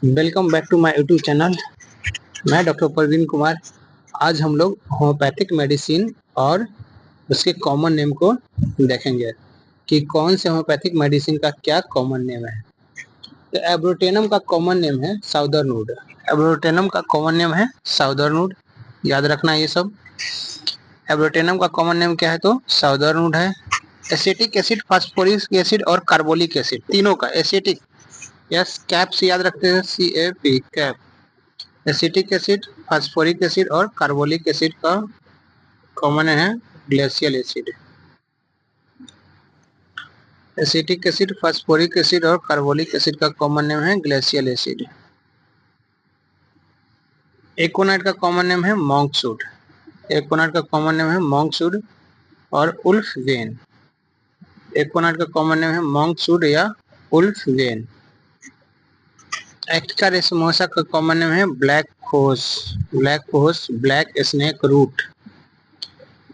Welcome back to my YouTube channel. मैं doctor Praveen Kumar. आज हम लोग होम्योपैथिक मेडिसिन और उसके कॉमन नेम को देखेंगे कि कौन से होम्योपैथिक मेडिसिन का क्या कॉमन नेम है। तो एब्रोटेनम का कॉमन नेम है साउदरनवुड। एब्रोटेनम का कॉमन नेम है साउदरनवुड, याद रखना ये सब। एब्रोटेनम का कॉमन नेम क्या है तो साउदरनवुड है। एसिटिक एसिड, फास्फोरिक एसिड और कार्बोलिक एसिड, तीनों का एसिटिक, यस कैप से याद रखते हैं, CAP cap. Acetic acid, phosphoric acid और कार्बोलिक एसिड का कॉमन है glacial acid. Acetic acid, phosphoric acid और कार्बोलिक एसिड का कॉमन नेम है ग्लेशियल एसिड। एकोनाइट का कॉमन नेम है मॉन्कवुड। एकोनाइट का कॉमन नेम है मॉन्कवुड और उल्फ वेन। एकोनाइट का कॉमन नेम है मॉन्कवुड या उल्फ वेन। एक्टिका रेसमोसा का कॉमन नेम है black cohosh, black snake root.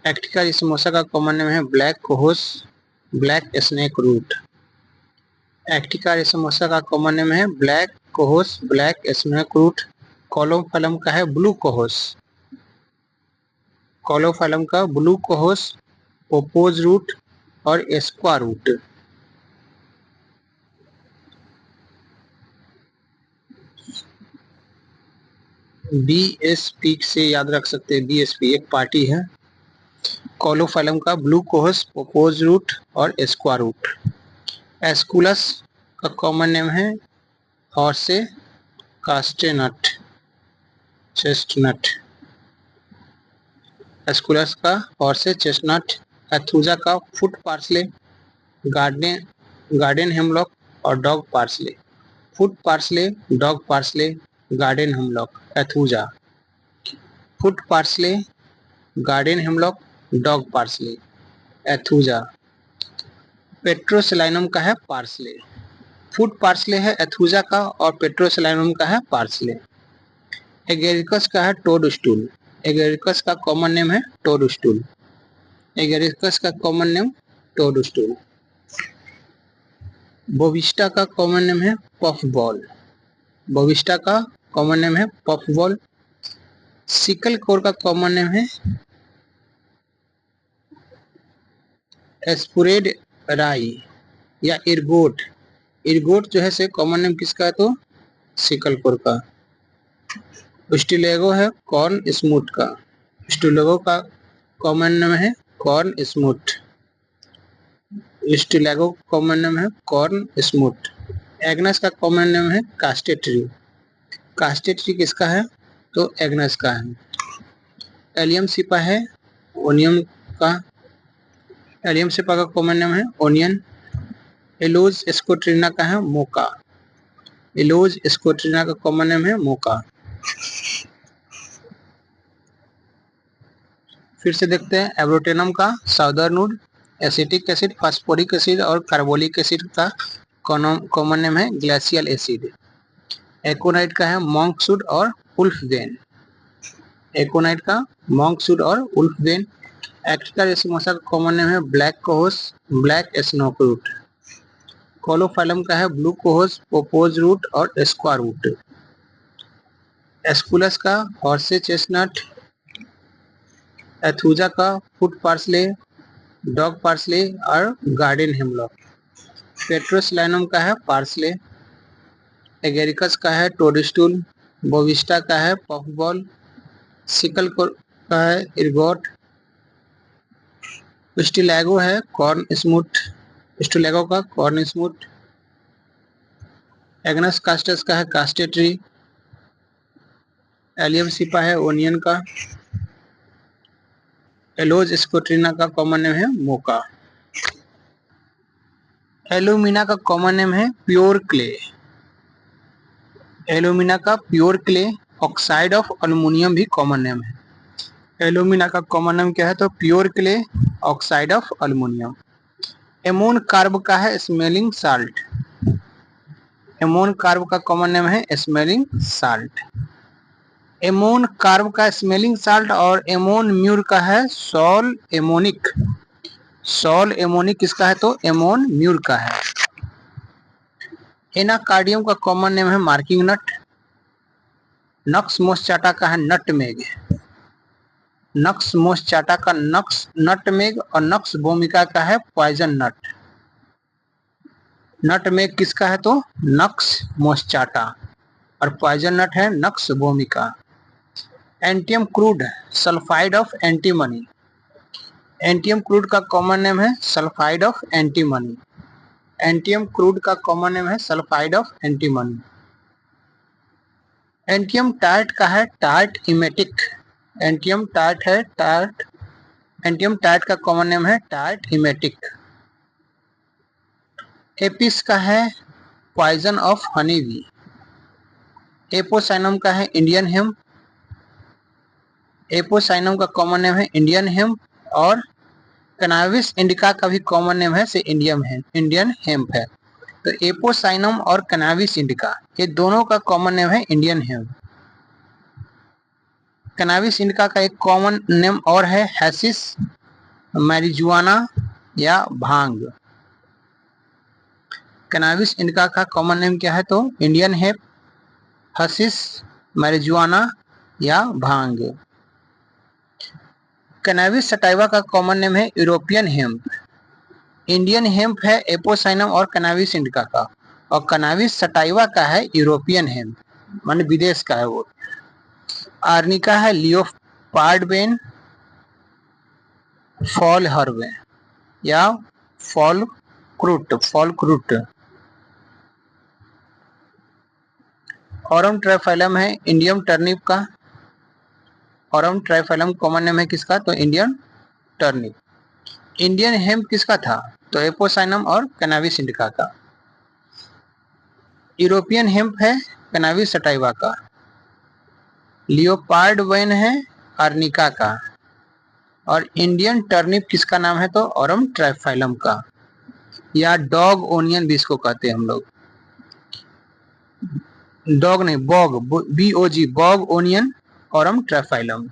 Actaea racemosa का कॉमन नेम है black cohosh, black snake root. Actaea racemosa का कॉमन नेम है black cohosh, black snake root. Caulophyllum का है blue कोहोस। कॉलोफैलम का blue कोहोस, पोपोज root और एस्क्वा रूट। BSP से याद रख सकते हैं, BSP एक पार्टी है। कॉलोफैलम का ब्लू कोहोस, पोपोज रूट और एस्क्वा रूट। एस्कुलस का कॉमन नेम है हॉर्से कास्टेनट, चेस्टनट। एस्कुलस का हॉर्से चेस्टनट। एथुजा का फुट पार्सले, गार्डन हेमलॉक और dog parsley. Foot parsley, dog parsley, garden hemlock, एथुजा। Foot parsley, garden hemlock, dog parsley, एथुजा। पेट्रोसेलाइनम का है पार्सले। फुट पार्सले है एथुजा का और पेट्रोसेलाइनम का है पार्सले। एगेरिकस का है टोडस्टूल। एगेरिकस का कॉमन नेम है टोडस्टूल। एगेरिकस का कॉमन नेम टोडस्टूल। बोविस्टा का कॉमन नेम है पफ बॉल। बोविस्टा का कॉमन नेम है पफ बॉल। सिकल कोर का कॉमन नेम है एस्पुरेड राई या इरगोट। इरगोट जो है से कॉमन नेम किसका है तो सिकल कोर का। स्टिलेगो है कॉर्न स्मूथ का। स्टिलेगो का कॉमन नेम है कॉर्न स्मूथ। स्टिलेगो कॉमन नेम है कॉर्न स्मूथ। एग्नस का कॉमन नेम है कास्टेट्री। कास्टेट्री किसका है तो एग्नस का है। एलियम सिपा है ओनियम का। एलियम सिपा का कॉमन नेम है ओनियन। एलोज स्कोट्रिना का है मोका। एलोज स्कोट्रिना का कॉमन नेम है मोका। फिर से देखते हैं एब्रोटेनम का साउदरनवुड। एसिटिक एसिड, फास्फोरिक एसिड और कार्बोलिक एसिड का कॉमन नेम है ग्लेशियल एसिड। एकोनाइट का है मॉन्कवुड और उल्फ वेन। एकोनाइट का मॉन्कवुड और उल्फ वेन। एक्टिका रेसमोसा का कॉमन नेम है black cohosh, black स्नोक root. Caulophyllum का है ब्लू कोहोस, पोपोज रूट और एस्क्वा रूट। एस्कुलस का हॉर्से चेस्टनट। एथुजा का फुट पार्सले, डॉग पार्सले और गार्डन हेमलॉक। पेट्रोसलाइनम का है पार्सले। एगेरिकस का है टोडस्टूल। बोविस्टा का है पफबॉल। सिकल का है इरगोट। स्टिलैगो है कॉर्न स्मूथ। स्टिलैगो का कॉर्न स्मूथ। एग्नस कास्टस का है कास्टेट्री। एलियम सिपा है ओनियन का। एलोज स्कोट्रिना का कॉमन नेम है मोका। एलुमिना का कॉमन नेम है प्योर क्ले। एलुमिना का pure clay. Oxide of aluminium भी कॉमन नेम है। एलुमिना का कॉमन नेम क्या है तो pure clay, oxide of aluminium. Ammon carb का है स्मेलिंग साल्ट। एमोन कार्ब का कॉमन नेम है स्मेलिंग साल्ट। एमोन कार्ब का स्मेलिंग साल्ट और एमोन म्यूर का है सॉल एमोनिक। सॉल एमोनिक किसका है तो एमोन म्यूर का है। एनाकार्डियम का कॉमन नेम है मार्किंग नट। नक्स मोस्टाटा का है नटमेग। नक्स मोस्टाटा का नक्स नटमेग और नक्स भूमिका का है पॉइजन नट। नटमेग किसका है तो नक्स मोस्टाटा और पॉइजन नट है nux vomica. Antim crud sulphide of antimony. Antim crud का कॉमन नेम है sulphide of antimony. Antim crud का कॉमन नेम है sulphide of antimony. Antim tart का है टार्ट इमेटिक। एंटियम टार्ट है टार्ट। एंटियम टार्ट का common name है tart emetic. Apis का है poison of honey bee. Apocynum का है इंडियन हेम। एपोसाइनम का कॉमन नेम है इंडियन हेम और कैनाबिस इंडिका का भी कॉमन नेम है से इंडियन हेम्प है। तो एपोसाइनम और कैनाबिस इंडिका ये दोनों का कॉमन नेम है इंडियन हेम्प। कैनाबिस इंडिका का एक कॉमन नेम और है हैसिस मैरिजुआना या भांग। कैनाबिस इंडिका का कॉमन नेम क्या है तो इंडियन हेम्प, हैसिस मैरिजुआना या भांग। कैनाबिस सटाइवा का कॉमन नेम है यूरोपियन हेम्प। इंडियन हेम्प है एपोसाइनम और कैनाबिस इंडिका का और कैनाबिस सटाइवा का है यूरोपियन हेम्प मान विदेश का है वो। आर्निका है लियोपार्डबेन फॉल हर्वे या फॉल क्रूट। ऑरम ट्राइफाइलम है इंडियम टर्निप का। ऑरम ट्राइफाइलम कॉमन नेम है किसका तो इंडियन टर्निप। इंडियन हेम्प किसका था तो एपोसाइनम और कैनाबिस इंडिका का। यूरोपियन हेम्प है कैनाबिस सटाइवा का। लियोपार्ड वेन है आर्निका का और इंडियन टर्निप किसका नाम है तो ऑरम ट्राइफाइलम का या डॉग ओनियन भी इसको कहते हैं हम लोग। डॉग नहीं bog BOG bog onion Arum triphyllum.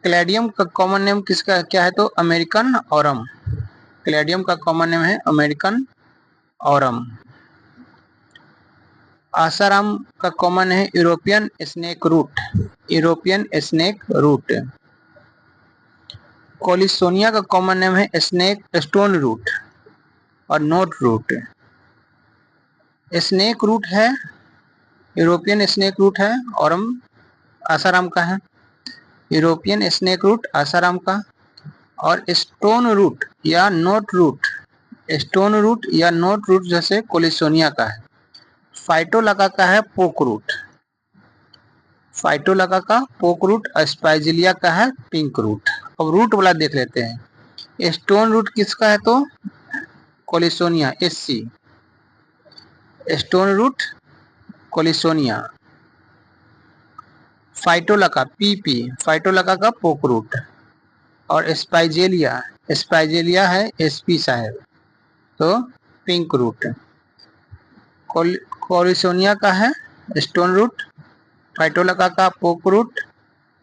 Caladium का कॉमन नेम किसका क्या है तो अमेरिकन ऑरम। क्लैडियम का कॉमन नेम है अमेरिकन ऑरम। आसाराम का कॉमन है European snake root. European snake root. Collinsonia का कॉमन नेम है स्टोन रूट और नोट रूट। स्नेक रूट है यूरोपियन स्नेक रूट है और आसाराम का है। यूरोपियन स्नेक रूट आसाराम का और स्टोन रूट या नोट रूट। स्टोन रूट या नोट रूट जैसे कोलिसोनिया का है। फाइटोलगा का है पोक रूट। फाइटोलगा का पोक रूट। स्पाइजिलिया का है पिंक रूट। अब रूट वाला देख लेते हैं। स्टोन रूट किसका है तो Collinsonia SC। Stone root Collinsonia. Phytolacca PP Phytolacca का पोक रूट और स्पाइजेलिया है SP साहब तो पिंक रूट। कोलिसोनिया का है स्टोन रूट, फाइटोलगा का पोक रूट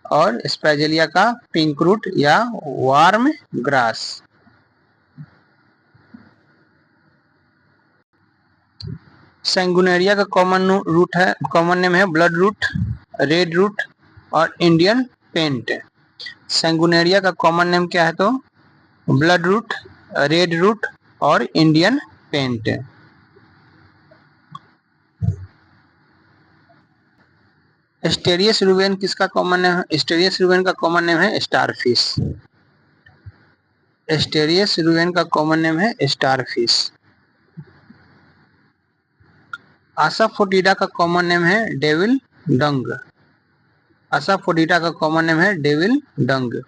और स्पाइजेलिया का पिंक रूट या वार्म ग्रास। सैंगुनेरिया का कॉमन नेम है ब्लड रूट, रेड रूट और इंडियन पेंट। सैंगुनेरिया का कॉमन नेम क्या है तो ब्लड रूट, रेड रूट और इंडियन पेंट। स्टेरियस रूबेन किसका कॉमन नेम है? स्टेरियस रूबेन का कॉमन नेम है स्टारफिश। स्टेरियस रूबेन का कॉमन नेम है स्टारफिश। आसाफोटिडा का कॉमन नेम है डेविल डंग। आसाफोटिडा का कॉमन नेम है डेविल डंग।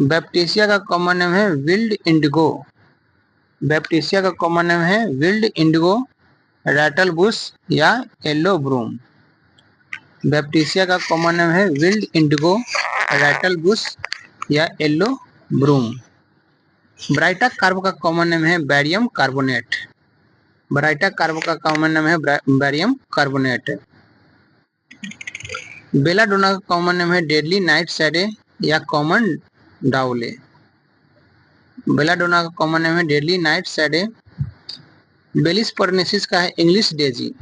बैप्टिसिया का कॉमन नेम है विल्ड इंडिगो। बैप्टिसिया का कॉमन नेम है विल्ड इंडिगो, रैटल बुश या येलो ब्रूम। बैप्टिसिया का कॉमन नेम है विल्ड इंडिगो, रैटल बुश या येलो ब्रूम। ब्राइटा कार्ब का कॉमन नेम है बैरियम कार्बोनेट। ब्राइटा कार्ब का कॉमन नेम है बैरियम कार्बोनेट। बेलाडोना का कॉमन नेम है डेडली नाइट शैडे या कॉमन डाउले। बेलाडोना का कॉमन नेम है डेडली नाइट सैडे। बेलिस परनेसिस का है इंग्लिश डेजी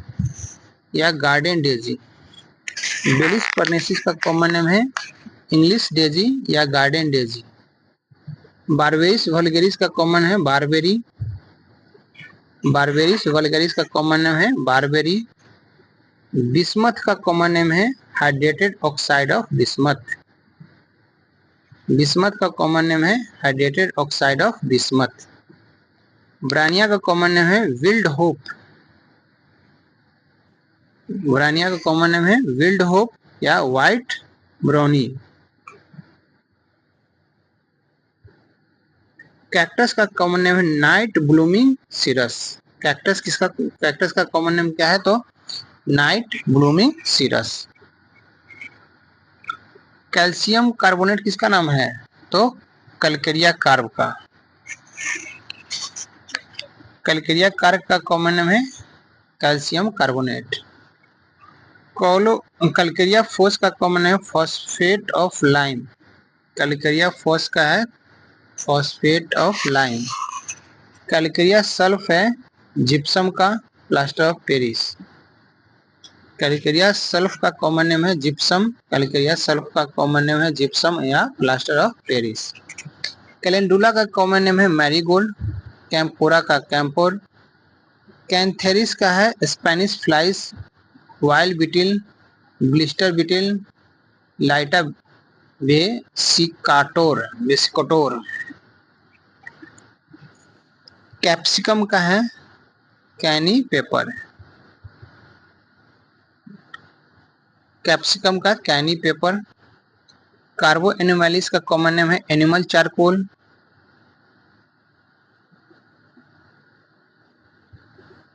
या गार्डन डेजी। बेलिस परनेसिस का कॉमन नेम है इंग्लिश डेजी या गार्डन डेजी। बारबेरिस वल्गेरिस का कॉमन है बारबेरी। बारबेरिस वल्गेरिस का कॉमन नेम है बारबेरी। बिस्मथ का कॉमन नेम है hydrated oxide of bismuth. Bismuth का कॉमन नेम है hydrated oxide of bismuth. Bryonia का कॉमन नेम है विल्ड होप। ब्रानिया का कॉमन नेम है विल्ड होप या व्हाइट ब्राउनी। कैक्टस का कॉमन नेम है नाइट ब्लूमिंग सीरस। कैक्टस का कॉमन नेम क्या है तो night blooming cereus. Calcium carbonate किसका नाम है तो कैलकेरिया कार्ब का। कैलकेरिया कार्ब का कॉमन नेम है कैल्शियम कार्बोनेट। कैलकेरिया फोस का कॉमन नेम है phosphate of lime. Calcarea phos का है phosphate of lime. Calcarea sulph है जिप्सम का plaster of Paris. Calcarea sulph का कॉमन नेम है जिप्सम। कैलकेरिया सल्फ का कॉमन नेम है जिप्सम या प्लास्टर ऑफ पेरिस। कैलेंडुला का कॉमन नेम है मैरीगोल्ड। कैम्पोरा का कैम्पोर। कैंथेरिस का है स्पेनिश फ्लाइस, वाइल्ड बिटिल, ब्लिस्टर बिटिल, लाइटा वेसिकोटोर। कैप्सिकम का है कैनी पेपर। कैप्सिकम का कैनी पेपर। कार्बो एनिमलिस का कॉमन नेम है एनिमल चारकोल।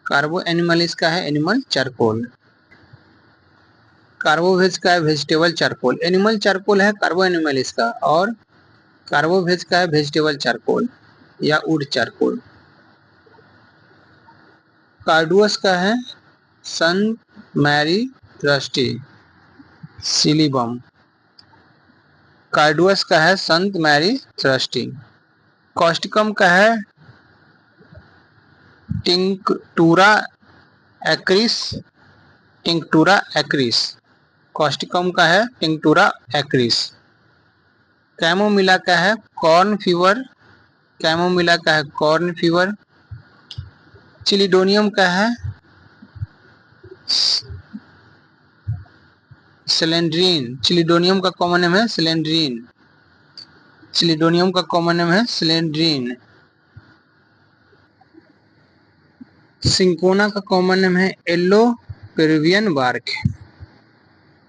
कार्बो एनिमलिस का है एनिमल चारकोल। कार्बोवेज का है वेजिटेबल चारकोल। एनिमल चारकोल है कार्बो एनिमलिस का और कार्बोवेज का है वेजिटेबल चारकोल या वुड चारकोल। कार्डुअस का है सन मैरी थ्रस्टी सिलिबम। कार्डुअस का है संत मैरी थ्रस्टी। कॉस्टिकम का है टिंक्टूरा एक्रिस। टिंक्टूरा एक्रिस। कॉस्टिकम का है टिंक्टूरा एक्रिस। कैमोमिला का है कॉर्न फीवर। कैमोमिला का है कॉर्न फीवर। चिलिडोनियम का है सिलेंड्रीन। चिलिडोनियम का कॉमन नेम है सिलेंड्रीन। चिलिडोनियम का कॉमन नेम है सिलेंड्रीन। सिंकोना का कॉमन नेम है येलो पेरुवियन बार्क।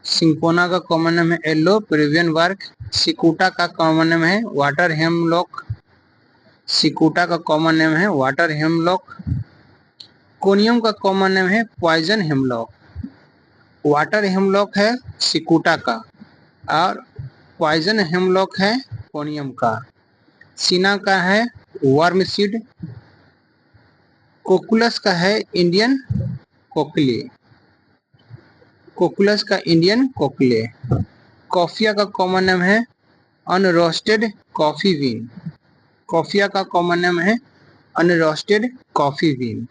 सिंकोना का कॉमन नेम है येलो पेरुवियन बार्क। सिकुटा का कॉमन नेम है वाटर हेमलॉक। सिकुटा का कॉमन नेम है वाटर हेमलॉक। कोनियम का कॉमन नेम है पॉइजन हेमलॉक। वाटर हेमलॉक है सिकुटा का और पॉइजन हेमलॉक है कोनियम का। सीना का है वर्मसीड। कोकुलस का है इंडियन कोकले। कोकुलस का इंडियन कोकले। कॉफिया का कॉमन नेम है अनरोस्टेड कॉफी बीन। कॉफिया का कॉमन नेम है अनरोस्टेड कॉफी बीन।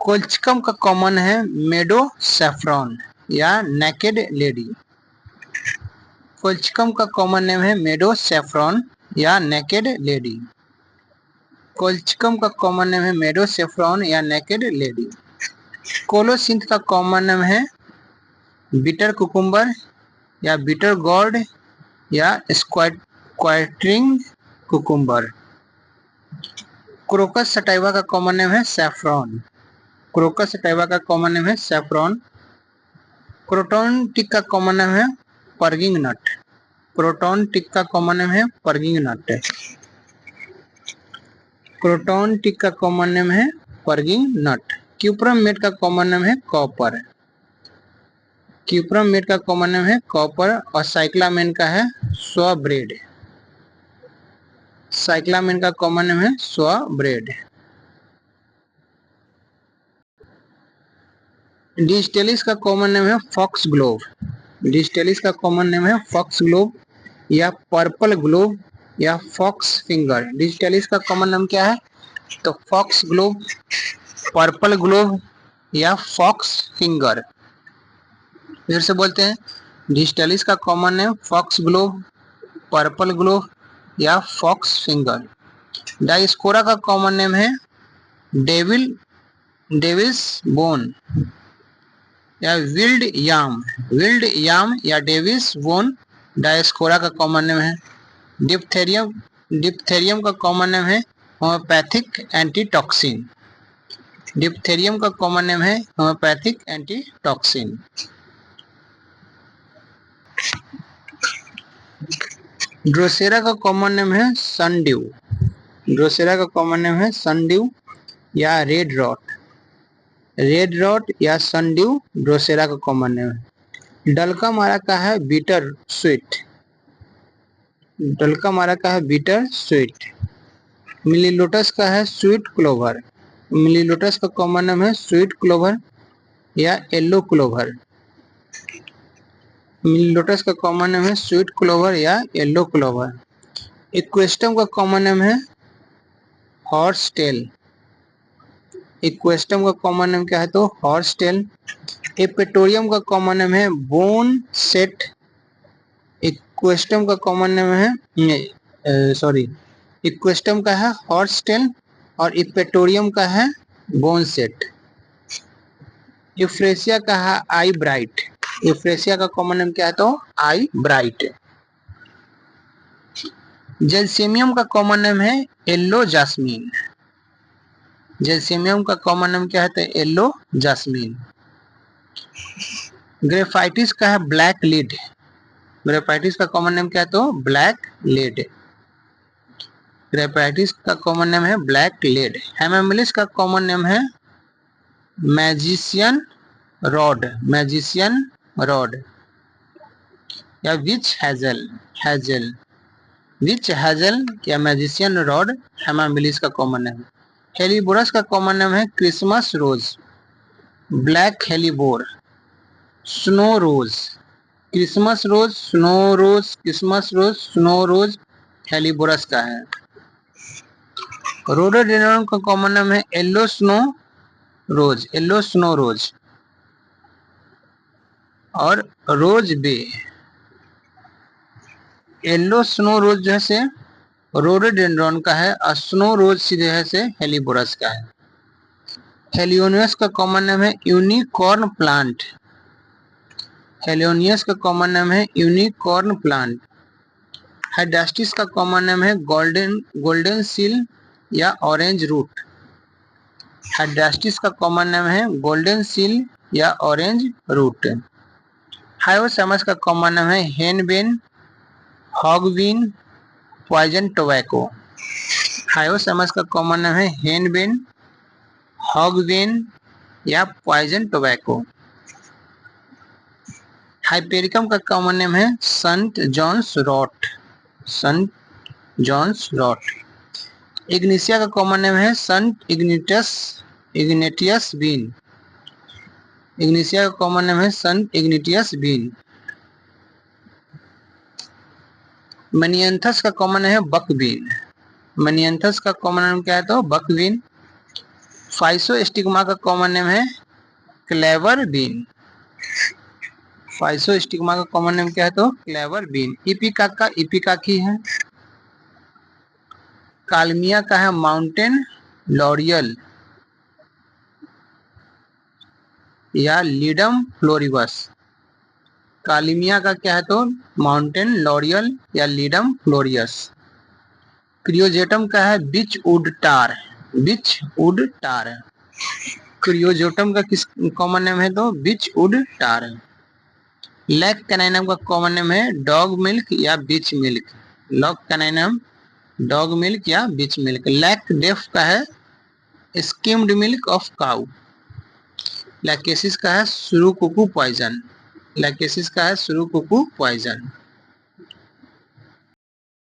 कोल्चिकम का कॉमन है मेडो सैफ्रॉन या नेकेड लेडी। कोल्चिकम का कॉमन नेम है मेडो सैफ्रॉन या नेकेड लेडी। कोल्चिकम का कॉमन नेम है मेडो सैफ्रॉन या नेकेड लेडी। कोलोसिंथ का कॉमन नेम है बिटर कुकुम्बर या बिटर गॉर्ड या स्क्वाटरिंग कुकुम्बर। क्रोकस सटाइवा का कॉमन नेम है सैफ्रॉन। क्रोकस सटाइवा का कॉमन नेम है सैफ्रॉन। क्रोटोन टिक का कॉमन नेम है पर्गिंग नट। क्रोटोन टिक का कॉमन नेम है पर्गिंग नट। क्रोटोन टिक का कॉमन नेम है पर्गिंग नट। क्यूप्रम मेट का कॉमन नेम है कॉपर। क्यूप्रम मेट का कॉमन नेम है कॉपर और साइक्लामेन का है स्व ब्रेड। साइक्लामेन का कॉमन नेम है स्व ब्रेड। डिस्टेलिस का कॉमन नेम है फॉक्स ग्लोव। डिस्टेलिस का कॉमन नेम है फॉक्स ग्लोव या पर्पल ग्लोव या फॉक्स फिंगर। डिजिटलिस का कॉमन नाम क्या है? तो फॉक्स ग्लोव, पर्पल ग्लोव या फॉक्स फिंगर। फिर से बोलते हैं, डिजिटलिस का common name foxglove, purple glove या फॉक्स फिंगर। डायस्कोरा का कॉमन नेम है डेविस बोन या विल्ड याम या डेविस बोन डायस्कोरा का कॉमन नेम है। डिप्थेरियम का कॉमन नेम है होम्योपैथिक एंटीटॉक्सिन। डिप्थेरियम का कॉमन नेम है होम्योपैथिक एंटीटॉक्सिन। ड्रोसेरा का कॉमन नेम है सनड्यू। ड्रोसेरा का कॉमन नेम है सनड्यू या रेड रॉट या सनड्यू ड्रोसेरा का कॉमन नेम है। डल्का मारा का है बीटर स्वीट। डल्का मारा का है बीटर स्वीट। मिलीलोटस का है स्वीट क्लोवर। मिलीलोटस का कॉमन नेम है स्वीट क्लोवर या येलो क्लोवर। मिलीलोटस का कॉमन नेम है स्वीट क्लोवर या येलो क्लोवर। इक्वेस्टम का कॉमन नेम है हॉर्स टेल। इक्वेस्टम का कॉमन नेम क्या है? तो हॉर्स टेल। एपेटोरियम का कॉमन नेम है बोन सेट। इक्वेस्टम का कॉमन नेम है इक्वेस्टम का है हॉर्स टेल और इपेटोरियम का है बोन सेट। यूफ्रेसिया का है आई ब्राइट। यूफ्रेसिया का कॉमन नेम क्या है? तो आई ब्राइट। जेलसेमियम का कॉमन नेम है येलो जास्मीन। जेलसेमियम का कॉमन नेम क्या है? तो येलो जास्मीन। ग्रेफाइटिस का है ब्लैक लीड। ग्रेफाइटिस का कॉमन नेम क्या है? तो ब्लैक लीड। ग्रेफाइटिस का कॉमन नेम है ब्लैक लीड। हेमामिलिस का कॉमन नेम है मैजिशियन रॉड। मैजिशियन रॉड या विच हैजल विच हैजल या मैजिशियन रॉड हेमामिलिस का कॉमन नेम है। हेलीबोरस का कॉमन नेम है क्रिसमस रोज, ब्लैक हेलीबोर, स्नो रोज। क्रिसमस रोज, स्नो रोज, क्रिसमस रोज, स्नो रोज हेलीबोरस का है। रोडोडेंड्रॉन का कॉमन नाम है येलो स्नो रोज, येलो स्नो रोज और रोज बे। येलो स्नो रोज जो है से रोडोडेंड्रॉन का है और स्नो रोज सीधे है से हेलीबोरस का है। हेलियोनियस का कॉमन नाम है यूनिकॉर्न प्लांट। हेलियोनियस का कॉमन नाम है यूनिकॉर्न प्लांट। हाइड्रास्टिस का कॉमन नाम है गोल्डन सील या ऑरेंज रूट। हाइड्रास्टिस का कॉमन नाम है गोल्डन सील या ऑरेंज रूट। हायोसैमस का कॉमन नाम है henbane, hogbean, poison tobacco. Hyoscyamus का कॉमन नाम है हेनबेन, हॉगवेन या पॉइजन टोबैको। हाइपेरिकम का कॉमन नेम है saint John's wort. Saint John's wort. Ignatia का कॉमन नेम है संट इग्नेटियस बीन। इग्निशिया का कॉमन नेम है संट इग्नेटियस बीन। मनियंथस का कॉमन है बकबीन। मनियंथस का कॉमन नेम क्या है? तो बकबीन। फाइसोस्टिग्मा का कॉमन नेम है क्लेवर बीन। फाइसोस्टिग्मा का कॉमन नेम क्या है? तो क्लेवर बीन। इपिकाका इपिकाकी है। कालमिया का है माउंटेन लॉरियल या लीडम फ्लोरिबस। कालिमिया का क्या है? तो माउंटेन लॉरियल या लीडम फ्लोरियस। क्रियोजेटम का है बिच वुड टार। बिच वुड टार। क्रियोजेटम का किस कॉमन नेम है? तो beech wood tar. Lac caninum का कॉमन नेम है डॉग मिल्क या bitch milk. Lac caninum dog milk या बिच मिल्क। लैक डेफ का है skimmed milk of cow. Lachesis का है सुरुकुकु पॉइजन। लैकेसिस का है सुरुकुकु पॉइजन।